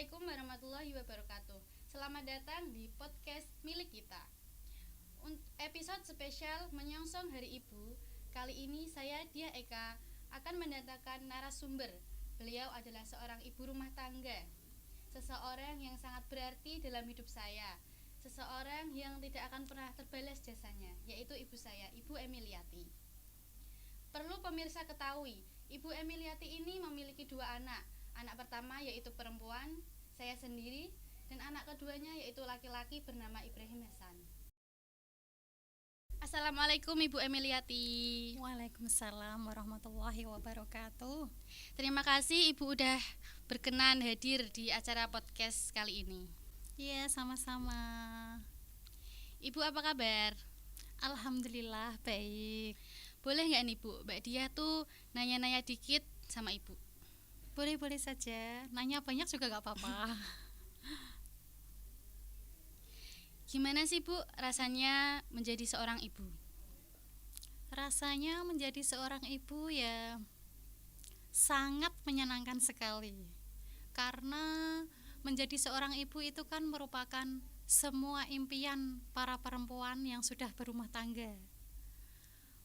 Assalamualaikum warahmatullahi wabarakatuh. Selamat datang di podcast milik kita. Episode spesial menyongsong Hari Ibu. Kali ini saya Dia Eka akan mendatangkan narasumber. Beliau adalah seorang ibu rumah tangga. Seseorang yang sangat berarti dalam hidup saya. Seseorang yang tidak akan pernah terbalas jasanya, yaitu ibu saya, Ibu Emiliati. Perlu pemirsa ketahui, Ibu Emiliati ini memiliki 2 anak. Anak pertama yaitu perempuan, saya sendiri, dan anak keduanya yaitu laki-laki bernama Ibrahim Hasan. Assalamualaikum Ibu Emiliati. Waalaikumsalam warahmatullahi wabarakatuh. Terima kasih Ibu udah berkenan hadir di acara podcast kali ini. Iya, sama-sama. Ibu apa kabar? Alhamdulillah baik. Boleh nggak nih Bu, Mbak Dia tuh nanya-nanya dikit sama Ibu? Boleh-boleh saja. Nanya banyak juga gak apa-apa. Gimana sih Bu rasanya menjadi seorang ibu? Rasanya menjadi seorang ibu ya sangat menyenangkan sekali. Karena menjadi seorang ibu itu kan merupakan semua impian para perempuan yang sudah berumah tangga.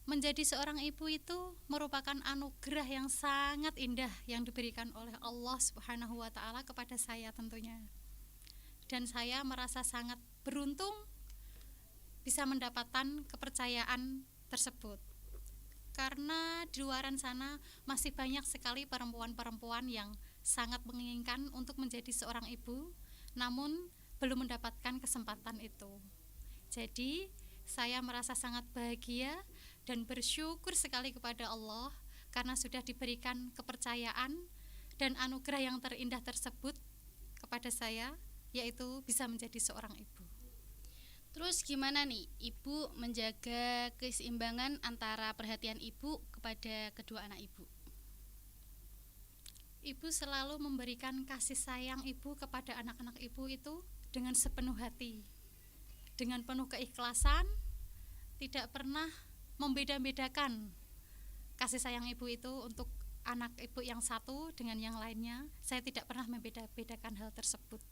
Menjadi seorang ibu itu merupakan anugerah yang sangat indah yang diberikan oleh Allah Subhanahu wa Ta'ala kepada saya tentunya. Dan saya merasa sangat beruntung bisa mendapatkan kepercayaan tersebut. Karena di luaran sana masih banyak sekali perempuan-perempuan yang sangat menginginkan untuk menjadi seorang ibu, namun belum mendapatkan kesempatan itu. Jadi, saya merasa sangat bahagia dan bersyukur sekali kepada Allah karena sudah diberikan kepercayaan dan anugerah yang terindah tersebut kepada saya, yaitu bisa menjadi seorang ibu. Terus gimana nih Ibu menjaga keseimbangan antara perhatian Ibu kepada kedua anak Ibu? Ibu selalu memberikan kasih sayang ibu kepada anak-anak ibu itu dengan sepenuh hati, dengan penuh keikhlasan, tidak pernah membeda-bedakan kasih sayang ibu itu untuk anak ibu yang satu dengan yang lainnya. Saya tidak pernah membeda-bedakan hal tersebut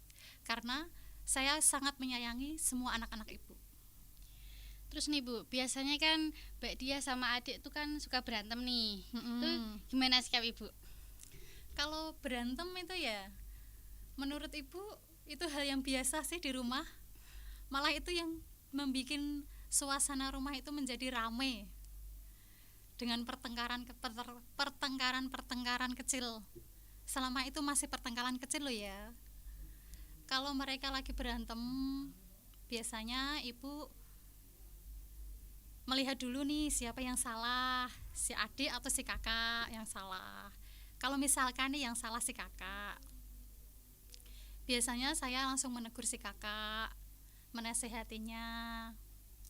karena saya sangat menyayangi semua anak-anak ibu. Terus nih Bu, biasanya kan Mbak Dia sama adik tuh kan suka berantem nih. Itu gimana sikap Ibu? Kalau berantem itu ya menurut ibu itu hal yang biasa sih di rumah. Malah itu yang membuat suasana rumah itu menjadi ramai dengan pertengkaran kecil. Selama itu masih pertengkaran kecil loh ya. Kalau mereka lagi berantem, biasanya ibu melihat dulu nih siapa yang salah, si adik atau si kakak yang salah. Kalau misalkan nih yang salah si kakak, biasanya saya langsung menegur si kakak, menasehatinya,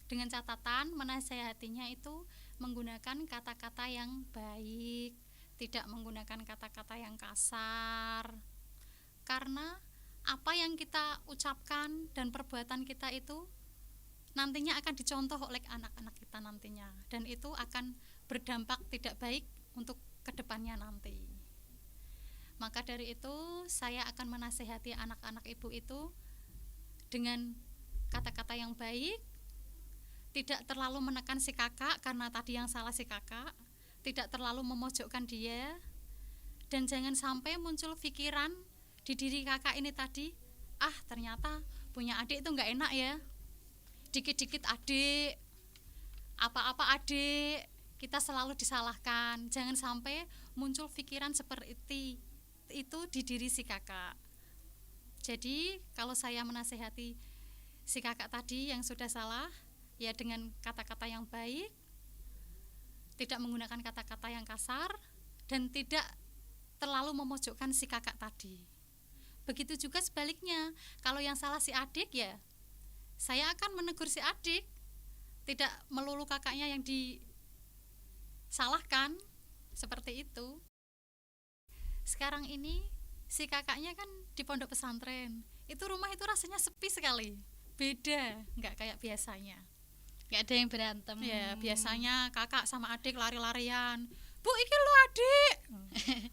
dengan catatan menasehatinya itu menggunakan kata-kata yang baik, tidak menggunakan kata-kata yang kasar. Karena apa yang kita ucapkan dan perbuatan kita itu nantinya akan dicontoh oleh anak-anak kita nantinya, dan itu akan berdampak tidak baik untuk kedepannya nanti. Maka dari itu saya akan menasehati anak-anak ibu itu dengan kata-kata yang baik, tidak terlalu menekan si kakak karena tadi yang salah si kakak, tidak terlalu memojokkan dia, dan jangan sampai muncul pikiran di diri kakak ini tadi, ternyata punya adik itu gak enak ya, dikit-dikit adik, apa-apa adik, kita selalu disalahkan. Jangan sampai muncul pikiran seperti itu di diri si kakak. Jadi kalau saya menasehati si kakak tadi yang sudah salah, ya dengan kata-kata yang baik, tidak menggunakan kata-kata yang kasar, dan tidak terlalu memojokkan si kakak tadi. Begitu juga sebaliknya, kalau yang salah si adik ya saya akan menegur si adik, tidak melulu kakaknya yang disalahkan, seperti itu. Sekarang ini si kakaknya kan di pondok pesantren, itu rumah itu rasanya sepi sekali, beda, nggak kayak biasanya. Nggak ada yang berantem Ya biasanya kakak sama adik lari-larian, Bu iki lo adik,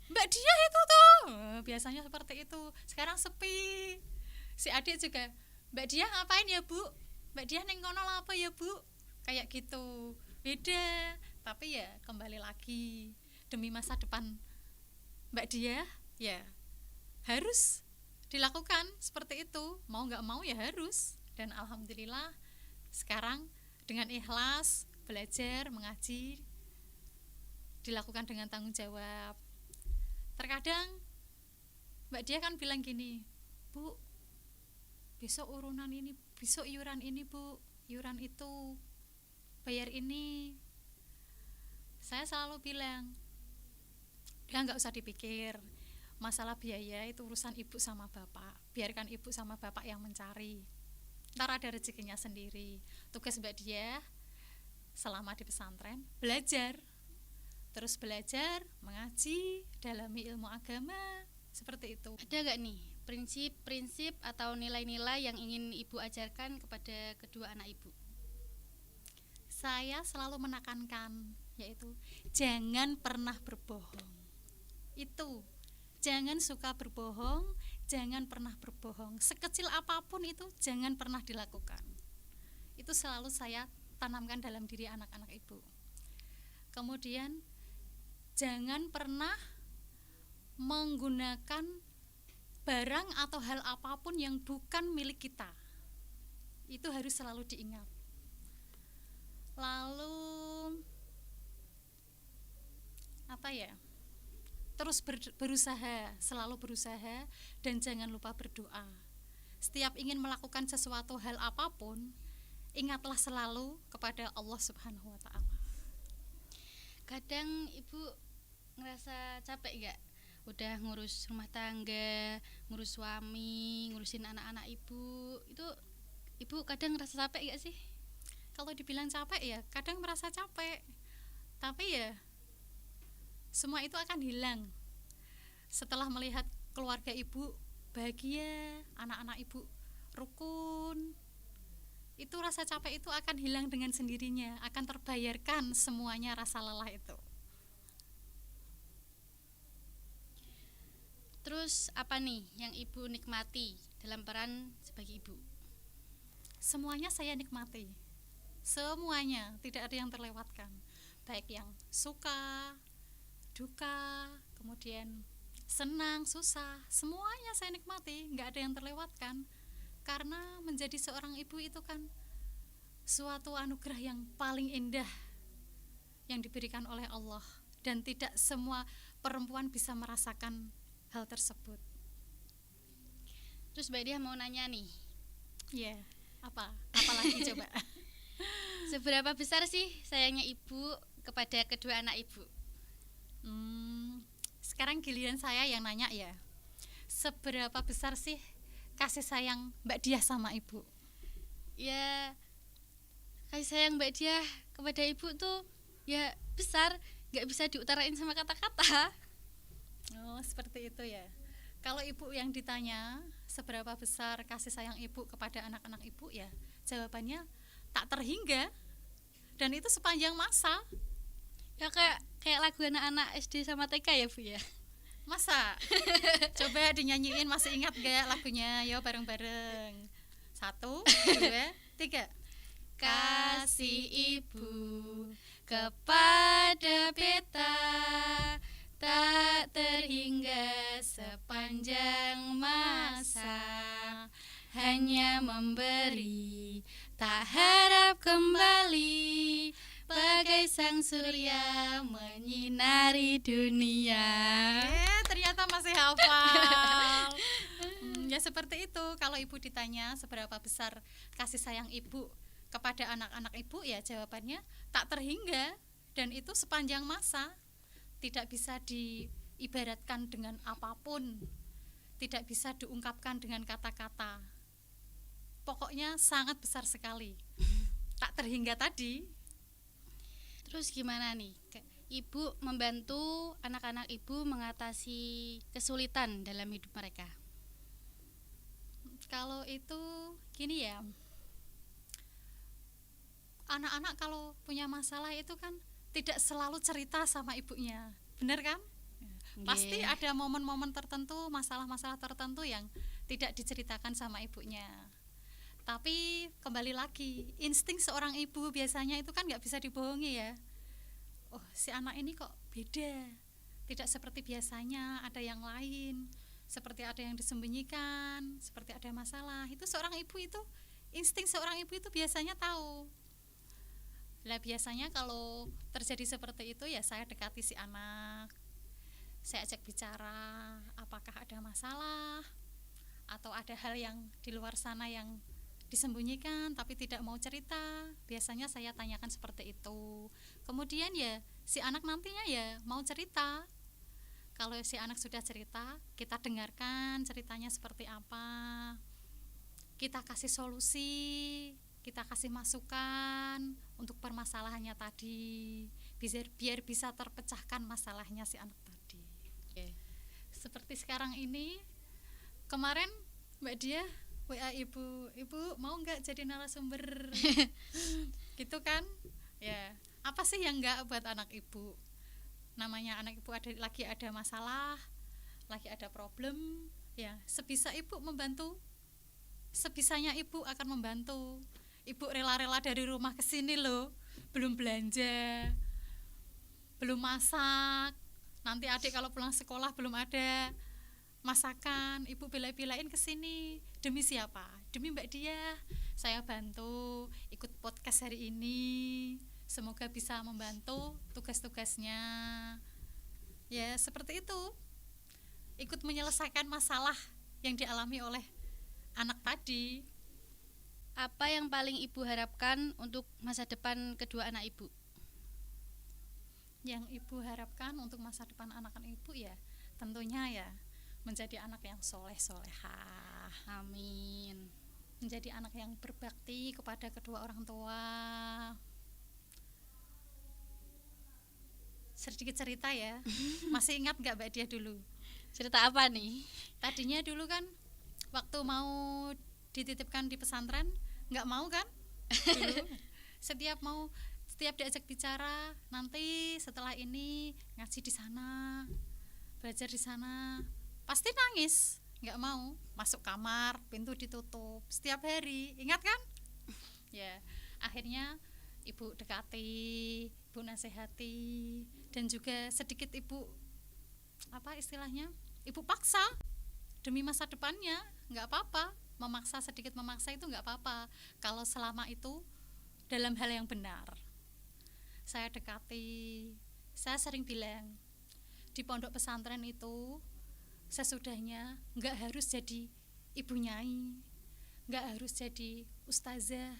Mbak Dia itu tuh. Biasanya seperti itu. Sekarang sepi. Si adik juga, Mbak Dia ngapain ya Bu? Mbak Dia neng kono apa ya Bu? Kayak gitu. Beda. Tapi ya kembali lagi, demi masa depan Mbak Dia, ya harus dilakukan seperti itu. Mau nggak mau ya harus. Dan alhamdulillah sekarang dengan ikhlas belajar mengaji dilakukan dengan tanggung jawab. Terkadang Mbak Dia kan bilang gini, Bu, besok urunan ini, besok iuran ini Bu, iuran itu, bayar ini. Saya selalu bilang, udah nggak usah dipikir, masalah biaya itu urusan ibu sama bapak, biarkan ibu sama bapak yang mencari, ntar ada rezekinya sendiri. Tugas Mbak Dia selama di pesantren belajar, terus belajar, mengaji, dalami ilmu agama, seperti itu. Ada gak nih prinsip-prinsip atau nilai-nilai yang ingin ibu ajarkan kepada kedua anak ibu? Saya selalu menekankan, yaitu jangan pernah berbohong. Itu, jangan suka berbohong, jangan pernah berbohong. Sekecil apapun itu jangan pernah dilakukan. Itu selalu saya tanamkan dalam diri anak-anak ibu. Kemudian jangan pernah menggunakan barang atau hal apapun yang bukan milik kita. Itu harus selalu diingat. Lalu apa ya? Terus berusaha, selalu berusaha, dan jangan lupa berdoa. Setiap ingin melakukan sesuatu hal apapun, ingatlah selalu kepada Allah Subhanahu wa Ta'ala. Kadang ibu ngerasa capek gak? Udah ngurus rumah tangga, ngurus suami, ngurusin anak-anak ibu, itu ibu kadang ngerasa capek gak sih? Kalau dibilang capek ya kadang merasa capek, tapi ya semua itu akan hilang setelah melihat keluarga ibu bahagia, anak-anak ibu rukun. Itu rasa capek itu akan hilang dengan sendirinya, akan terbayarkan semuanya rasa lelah itu. Terus apa nih yang ibu nikmati dalam peran sebagai ibu? Semuanya saya nikmati, semuanya, tidak ada yang terlewatkan, baik yang suka, duka, kemudian senang, susah, semuanya saya nikmati, nggak ada yang terlewatkan. Karena menjadi seorang ibu itu kan suatu anugerah yang paling indah yang diberikan oleh Allah, dan tidak semua perempuan bisa merasakan hal tersebut. Terus Mbak Dia mau nanya nih, Ya, apalagi coba. seberapa besar sih sayangnya ibu kepada kedua anak ibu? Sekarang giliran saya yang nanya ya. Seberapa besar sih kasih sayang Mbak Dia sama ibu? Ya, kasih sayang Mbak Dia kepada ibu tuh ya besar, gak bisa diutarain sama kata-kata. Oh, seperti itu ya. Kalau ibu yang ditanya seberapa besar kasih sayang ibu kepada anak-anak ibu, ya jawabannya tak terhingga, dan itu sepanjang masa. Ya kayak lagu anak-anak SD sama TK ya Bu ya. Masa? Coba dinyanyiin, masih ingat gak lagunya? Yo bareng-bareng. 1, 2, 3. Kasih ibu kepada beta tak terhingga sepanjang masa, hanya memberi tak harap kembali, bagai sang surya menyinari dunia. Ternyata masih hafal. Ya seperti itu. Kalau ibu ditanya seberapa besar kasih sayang ibu kepada anak-anak ibu, ya jawabannya tak terhingga, dan itu sepanjang masa. Tidak bisa diibaratkan dengan apapun, tidak bisa diungkapkan dengan kata-kata. Pokoknya sangat besar sekali, tak terhingga tadi. Terus gimana nih ibu membantu anak-anak ibu mengatasi kesulitan dalam hidup mereka? Kalau itu gini ya, anak-anak kalau punya masalah itu kan tidak selalu cerita sama ibunya, benar kan? Pasti Nggih. ada momen-momen tertentu, masalah-masalah tertentu yang tidak diceritakan sama ibunya. Tapi kembali lagi, insting seorang ibu biasanya itu kan nggak bisa dibohongi ya. Oh, si anak ini kok beda, tidak seperti biasanya, ada yang lain, seperti ada yang disembunyikan, seperti ada masalah. Itu seorang ibu itu, insting seorang ibu itu biasanya tahu. Lah biasanya kalau terjadi seperti itu ya saya dekati si anak, saya ajak bicara, apakah ada masalah atau ada hal yang di luar sana yang disembunyikan tapi tidak mau cerita. Biasanya saya tanyakan seperti itu. Kemudian ya si anak nantinya ya mau cerita. Kalau si anak sudah cerita, kita dengarkan ceritanya seperti apa, kita kasih solusi, kita kasih masukan untuk permasalahannya tadi, biar bisa terpecahkan masalahnya si anak tadi. Seperti sekarang ini, kemarin Mbak Dia WA ibu mau nggak jadi narasumber gitu kan ya. Apa sih yang nggak buat anak ibu? Namanya anak ibu lagi ada masalah, lagi ada problem ya, sebisa ibu membantu, sebisanya ibu akan membantu. Ibu rela-rela dari rumah ke sini loh, belum belanja, belum masak. Nanti adik kalau pulang sekolah belum ada masakan, ibu bela-belain ke sini. Demi siapa? Demi Mbak Dia. Saya bantu ikut podcast hari ini. Semoga bisa membantu tugas-tugasnya. Ya, seperti itu. Ikut menyelesaikan masalah yang dialami oleh anak tadi. Apa yang paling ibu harapkan untuk masa depan kedua anak ibu? Yang ibu harapkan untuk masa depan anak-anak ibu ya tentunya ya menjadi anak yang soleh-solehah. Amin. Menjadi anak yang berbakti kepada kedua orang tua. Sedikit cerita ya. Masih ingat gak Mbak Dia dulu? Cerita apa nih? Tadinya dulu kan waktu mau dititipkan di pesantren gak mau kan? Dulu setiap diajak bicara, nanti setelah ini ngaji di sana, belajar di sana, pasti nangis, nggak mau masuk kamar, pintu ditutup setiap hari, ingat kan? Ya, akhirnya ibu dekati, ibu nasihati, dan juga sedikit ibu apa istilahnya, ibu paksa demi masa depannya. Nggak apa-apa, sedikit memaksa itu nggak apa-apa kalau selama itu dalam hal yang benar. Saya dekati, saya sering bilang di pondok pesantren itu sesudahnya nggak harus jadi ibu nyai, nggak harus jadi ustazah.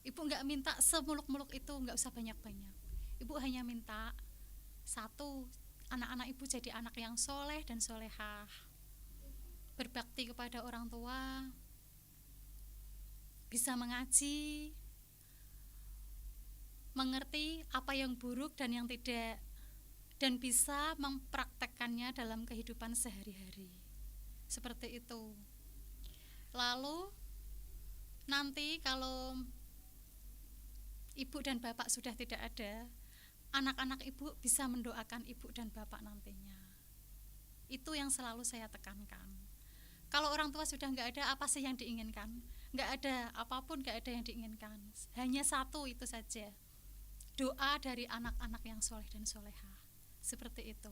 Ibu nggak minta semuluk-muluk itu, nggak usah banyak-banyak. Ibu hanya minta satu, anak-anak ibu jadi anak yang soleh dan solehah, berbakti kepada orang tua, bisa mengaji, mengerti apa yang buruk dan yang tidak, dan bisa mempraktekkannya dalam kehidupan sehari-hari. Seperti itu. Lalu nanti kalau ibu dan bapak sudah tidak ada, anak-anak ibu bisa mendoakan ibu dan bapak nantinya. Itu yang selalu saya tekankan. Kalau orang tua sudah nggak ada, apa sih yang diinginkan? Nggak ada, apapun nggak ada yang diinginkan. Hanya satu, itu saja. Doa dari anak-anak yang soleh dan solehah. Seperti itu.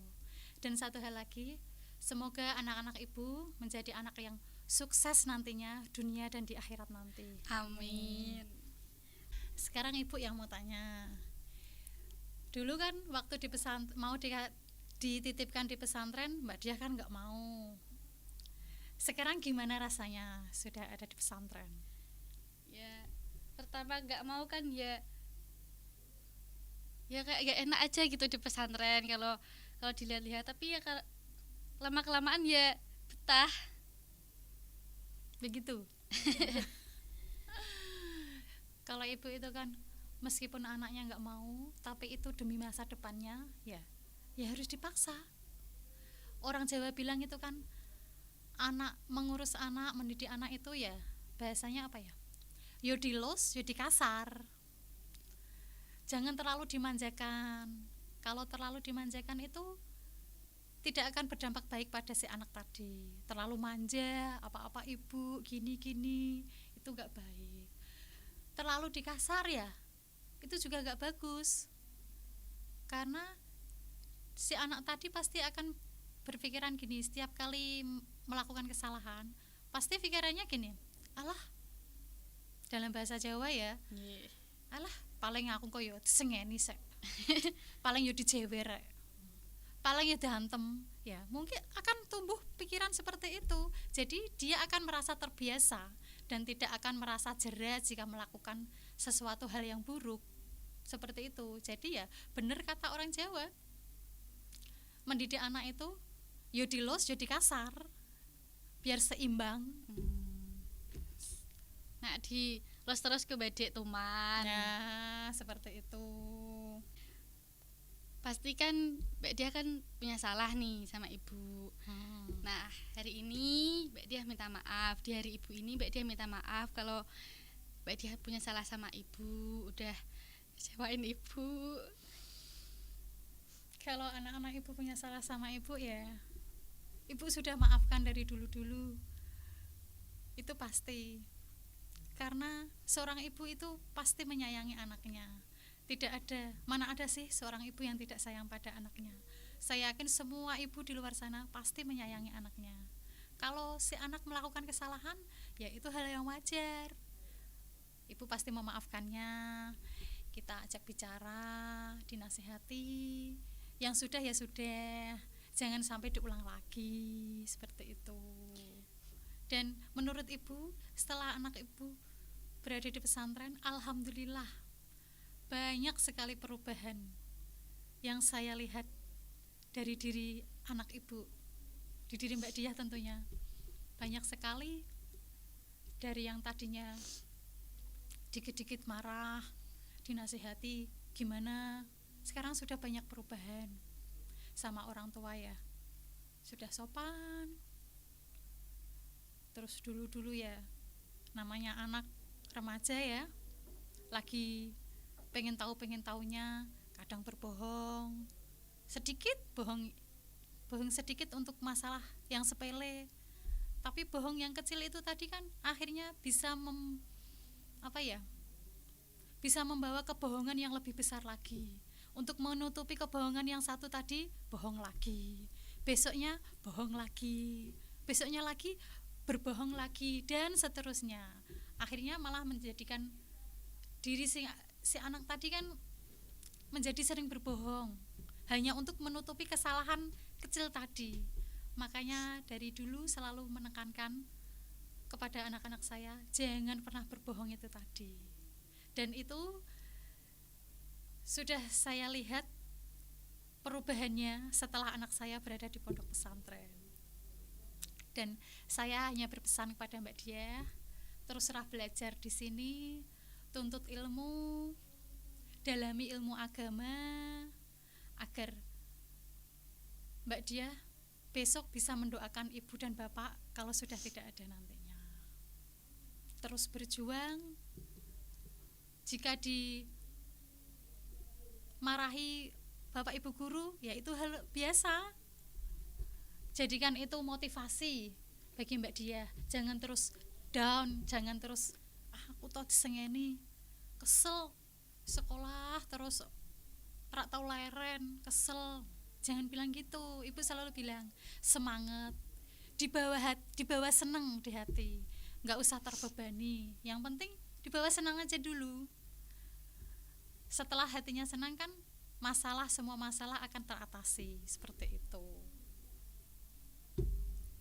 Dan satu hal lagi, semoga anak-anak ibu menjadi anak yang sukses nantinya, dunia dan di akhirat nanti. Amin. Sekarang ibu yang mau tanya. Dulu kan waktu mau dititipkan di pesantren, Mbak Dia kan nggak mau. Sekarang gimana rasanya sudah ada di pesantren? Ya, pertama nggak mau kan ya kayak gak enak aja gitu di pesantren kalau dilihat-lihat, tapi ya lama kelamaan ya betah begitu. Kalau ibu itu kan meskipun anaknya nggak mau, tapi itu demi masa depannya, ya harus dipaksa. Orang Jawa bilang itu kan, mengurus anak, mendidik anak itu ya bahasanya apa ya, yo dilus yo dikasar. jangan terlalu dimanjakan. Kalau terlalu dimanjakan itu tidak akan berdampak baik pada si anak tadi. Terlalu manja, apa-apa ibu, gini-gini, itu gak baik. Terlalu dikasar ya, itu juga gak bagus. Karena si anak tadi pasti akan berpikiran gini, setiap kali melakukan kesalahan, pasti pikirannya gini, alah, dalam bahasa Jawa ya, alah, paling aku kok yo sengeni sek. Paling yo dijewer rek. Paling ya dihantem, ya mungkin akan tumbuh pikiran seperti itu. Jadi dia akan merasa terbiasa dan tidak akan merasa jera jika melakukan sesuatu hal yang buruk seperti itu. Jadi ya benar kata orang Jawa, mendidik anak itu yo dilus yo dikasar biar seimbang. Nah, di los terus ke bedek tuman. Nah, seperti itu. Pasti kan Mbak Dia kan punya salah nih sama ibu. Nah, hari ini Mbak Dia minta maaf. Di hari ibu ini Mbak Dia minta maaf kalau Mbak Dia punya salah sama ibu, udah kecewain ibu. Kalau anak-anak ibu punya salah sama ibu ya, ibu sudah maafkan dari dulu-dulu. Itu pasti. Karena seorang ibu itu pasti menyayangi anaknya. Tidak ada, mana ada sih seorang ibu yang tidak sayang pada anaknya. Saya yakin semua ibu di luar sana pasti menyayangi anaknya. Kalau si anak melakukan kesalahan, ya itu hal yang wajar. Ibu pasti memaafkannya. Kita ajak bicara, dinasihati. Yang sudah ya sudah, jangan sampai diulang lagi, seperti itu. Dan menurut ibu, setelah anak ibu berada di pesantren, alhamdulillah banyak sekali perubahan yang saya lihat dari diri anak ibu, di diri Mbak Diah tentunya. Banyak sekali dari yang tadinya dikit-dikit marah, dinasihati gimana, sekarang sudah banyak perubahan. Sama orang tua ya, sudah sopan. Terus dulu-dulu ya, namanya anak remaja ya, lagi pengen tahunya, kadang berbohong sedikit, bohong sedikit untuk masalah yang sepele, tapi bohong yang kecil itu tadi kan akhirnya bisa bisa membawa kebohongan yang lebih besar lagi. Untuk menutupi kebohongan yang satu tadi, bohong lagi, besoknya bohong lagi, besoknya lagi berbohong lagi, dan seterusnya. Akhirnya malah menjadikan diri si anak tadi kan menjadi sering berbohong hanya untuk menutupi kesalahan kecil tadi. Makanya dari dulu selalu menekankan kepada anak-anak saya, jangan pernah berbohong itu tadi. Dan itu sudah saya lihat perubahannya setelah anak saya berada di pondok pesantren. Dan saya hanya berpesan kepada Mbak Diah, teruslah belajar di sini, tuntut ilmu, dalami ilmu agama, agar Mbak Diah besok bisa mendoakan ibu dan bapak kalau sudah tidak ada nantinya. Terus berjuang, jika dimarahi bapak ibu guru, ya itu hal biasa. Jadikan itu motivasi bagi Mbak Diah. Jangan terus down, jangan terus aku tau disengeni, kesel sekolah terus rak tau leren, kesel. Jangan bilang gitu. Ibu selalu bilang semangat, dibawa seneng di hati, nggak usah terbebani. Yang penting dibawa senang aja dulu. Setelah hatinya senang kan semua masalah akan teratasi, seperti itu.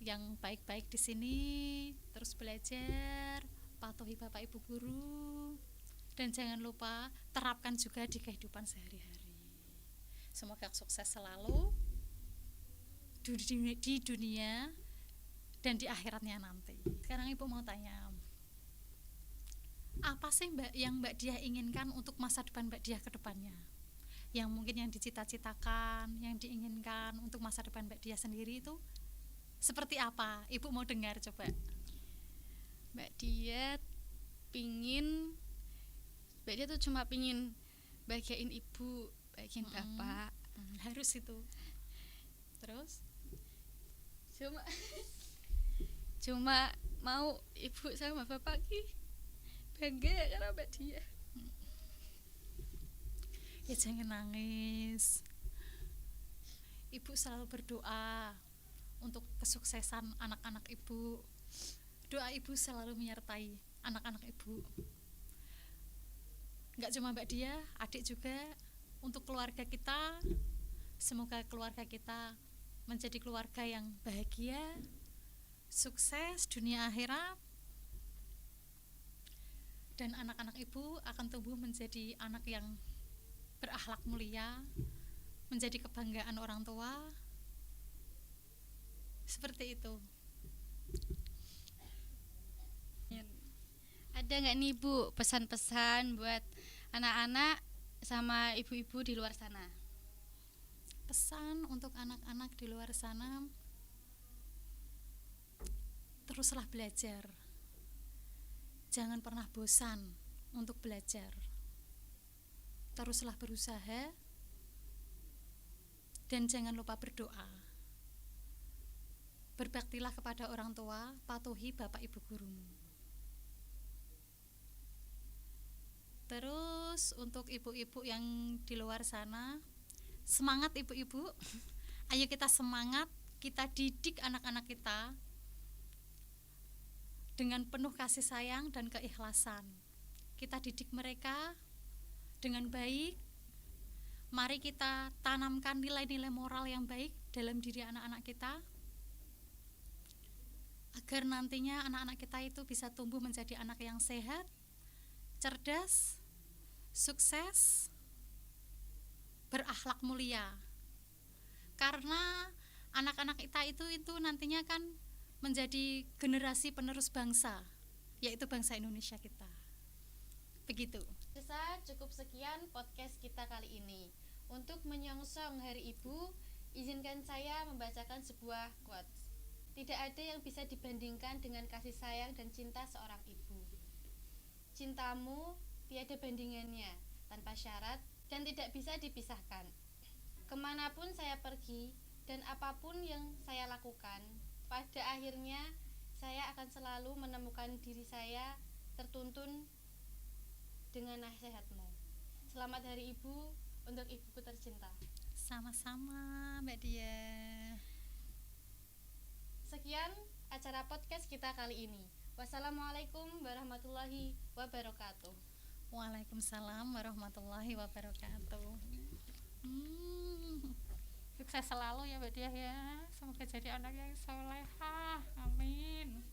Yang baik-baik di sini, terus belajar, patuhi bapak ibu guru, dan jangan lupa terapkan juga di kehidupan sehari-hari. Semoga sukses selalu di dunia dan di akhiratnya nanti. Sekarang ibu mau tanya, apa sih yang Mbak Diah inginkan untuk masa depan Mbak Diah ke depannya? Yang mungkin yang dicita-citakan, yang diinginkan untuk masa depan Mbak Diah sendiri itu seperti apa? Ibu mau dengar coba. Mbak Diah tuh cuma pingin bahagiain ibu, bahagiain bapak. Harus itu. Terus cuma mau ibu sama bapak ki bangga karena mbak dia. ya jangan nangis. Ibu selalu berdoa untuk kesuksesan anak-anak ibu. Doa ibu selalu menyertai anak-anak ibu. Nggak cuma mbak dia, adik juga. Untuk keluarga kita, semoga keluarga kita menjadi keluarga yang bahagia, sukses dunia akhirat, dan anak-anak ibu akan tumbuh menjadi anak yang berakhlak mulia, menjadi kebanggaan orang tua. Seperti itu. Ada nggak nih Bu pesan-pesan buat anak-anak sama ibu-ibu di luar sana? Pesan untuk anak-anak di luar sana, teruslah belajar. Jangan pernah bosan untuk belajar. Teruslah berusaha dan jangan lupa berdoa. Berbaktilah kepada orang tua, patuhi bapak ibu gurumu. Terus untuk ibu-ibu yang di luar sana, semangat ibu-ibu. Ayo kita semangat, kita didik anak-anak kita dengan penuh kasih sayang dan keikhlasan. Kita didik mereka dengan baik. Mari kita tanamkan nilai-nilai moral yang baik dalam diri anak-anak kita, agar nantinya anak-anak kita itu bisa tumbuh menjadi anak yang sehat, cerdas, sukses, berakhlak mulia. Karena anak-anak kita itu nantinya kan menjadi generasi penerus bangsa, yaitu bangsa Indonesia kita. Begitu. Cukup sekian podcast kita kali ini. Untuk menyongsong Hari Ibu, izinkan saya membacakan sebuah quotes. Tidak ada yang bisa dibandingkan dengan kasih sayang dan cinta seorang ibu. Cintamu tiada bandingannya, tanpa syarat dan tidak bisa dipisahkan. Kemanapun saya pergi dan apapun yang saya lakukan, pada akhirnya saya akan selalu menemukan diri saya tertuntun dengan nasihatmu. Selamat Hari Ibu untuk ibuku tercinta. Sama-sama Mbak Dia. Sekian acara podcast kita kali ini. Wassalamualaikum warahmatullahi wabarakatuh. Waalaikumsalam warahmatullahi wabarakatuh. Sukses selalu ya Mbak Dia ya. Semoga jadi anak yang solehah. Amin.